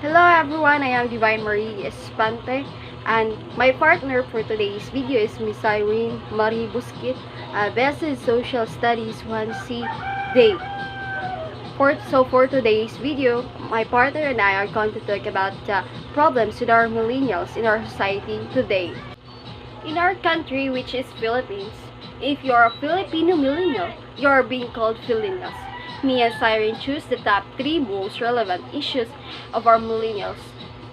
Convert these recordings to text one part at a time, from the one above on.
Hello everyone, I am Devine Marie Espante, and my partner for today's video is Miss Irene Marie Busquet, Best in Social Studies 1C Day. For today's video, my partner and I are going to talk about the problems with our millennials in our society today. In our country, which is Philippines, if you are a Filipino millennial, you are being called Filipinos. Me and Siren choose the top 3 most relevant issues of our millennials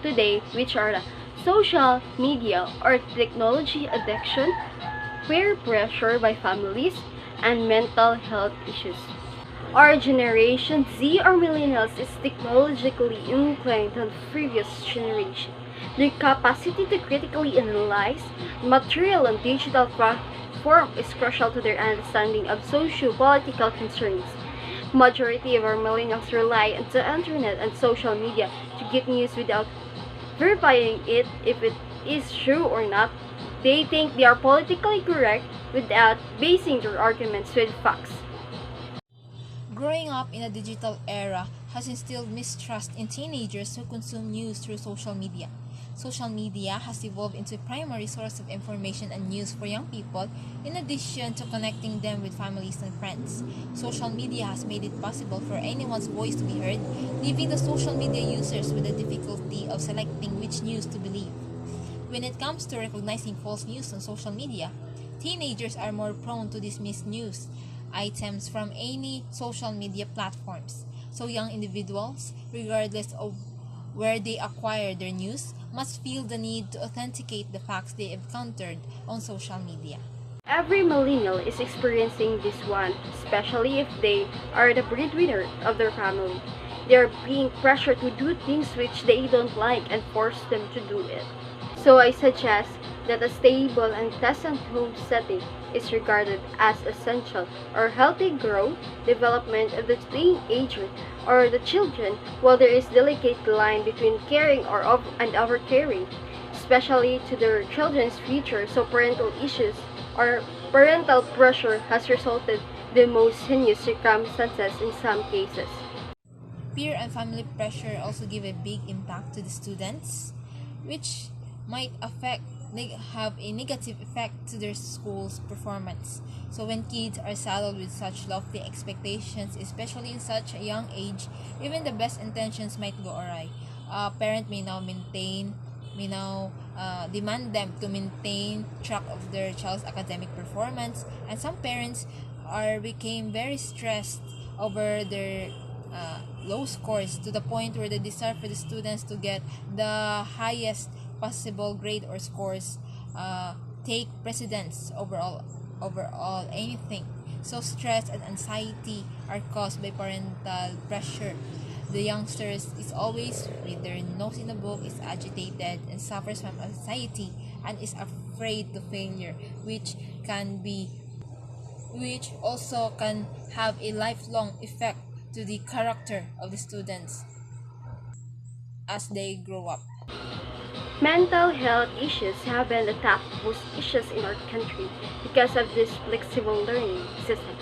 today, which are the social media or technology addiction, peer pressure by families, and mental health issues. Our generation Z or millennials is technologically inclined than the previous generation. Their capacity to critically analyze material and digital platform is crucial to their understanding of socio-political concerns. Majority of our millennials rely on the internet and social media to get news without verifying it if it is true or not. They think they are politically correct without basing their arguments with facts. Growing up in a digital era has instilled mistrust in teenagers who consume news through social media. Social media has evolved into a primary source of information and news for young people, in addition to connecting them with families and friends. Social media has made it possible for anyone's voice to be heard, leaving the social media users with the difficulty of selecting which news to believe. When it comes to recognizing false news on social media, teenagers are more prone to dismiss news items from any social media platforms. So young individuals, regardless of where they acquire their news, must feel the need to authenticate the facts they encountered on social media. Every millennial is experiencing this one, especially if they are the breadwinner of their family. They are being pressured to do things which they don't like and force them to do it. So I suggest that a stable and pleasant home setting is regarded as essential or healthy growth, development of the teenager or the children, while there is delicate line between caring and overcaring, especially to their children's future. So parental issues or parental pressure has resulted in the most heinous circumstances in some cases. Peer and family pressure also give a big impact to the students, which might have a negative effect to their school's performance. So when kids are saddled with such lofty expectations, especially in such a young age, even the best intentions might go awry. A parent may now demand them to maintain track of their child's academic performance, and some parents became very stressed over their low scores, to the point where they desire for the students to get the highest possible grade or scores, take precedence overall anything. So stress and anxiety are caused by parental pressure. The youngsters is always with their nose in the book, is agitated and suffers from anxiety and is afraid to failure, which also can have a lifelong effect to the character of the students as they grow up. Mental health issues have been the top most issues in our country because of this flexible learning system.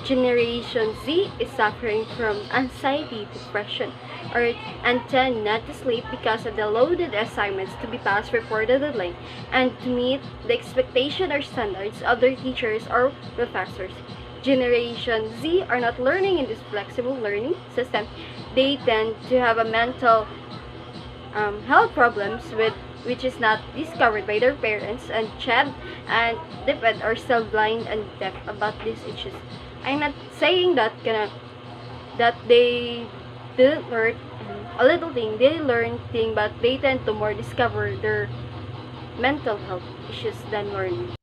Generation Z is suffering from anxiety, depression, and tend not to sleep because of the loaded assignments to be passed before the deadline and to meet the expectation or standards of their teachers or professors. Generation Z are not learning in this flexible learning system. They tend to have a mental health problems which is not discovered by their parents and child and depend are still blind and deaf about these issues. I'm not saying that they didn't learn a little thing, they learn thing, but they tend to more discover their mental health issues than learning.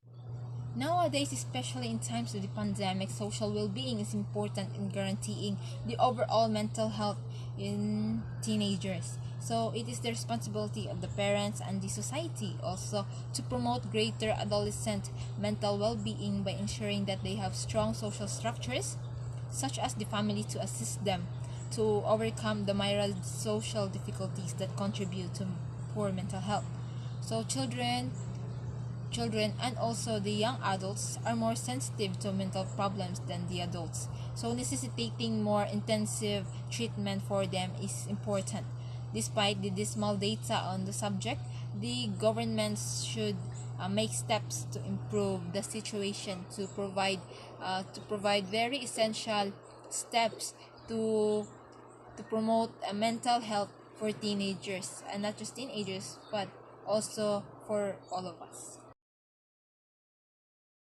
Nowadays, especially in times of the pandemic, social well-being is important in guaranteeing the overall mental health in teenagers. So it is the responsibility of the parents and the society also to promote greater adolescent mental well-being by ensuring that they have strong social structures, such as the family, to assist them to overcome the myriad social difficulties that contribute to poor mental health. So children and also the young adults are more sensitive to mental problems than the adults, so necessitating more intensive treatment for them is important. Despite the dismal data on the subject, the governments should make steps to improve the situation, to provide very essential steps to promote mental health for teenagers, and not just teenagers but also for all of us.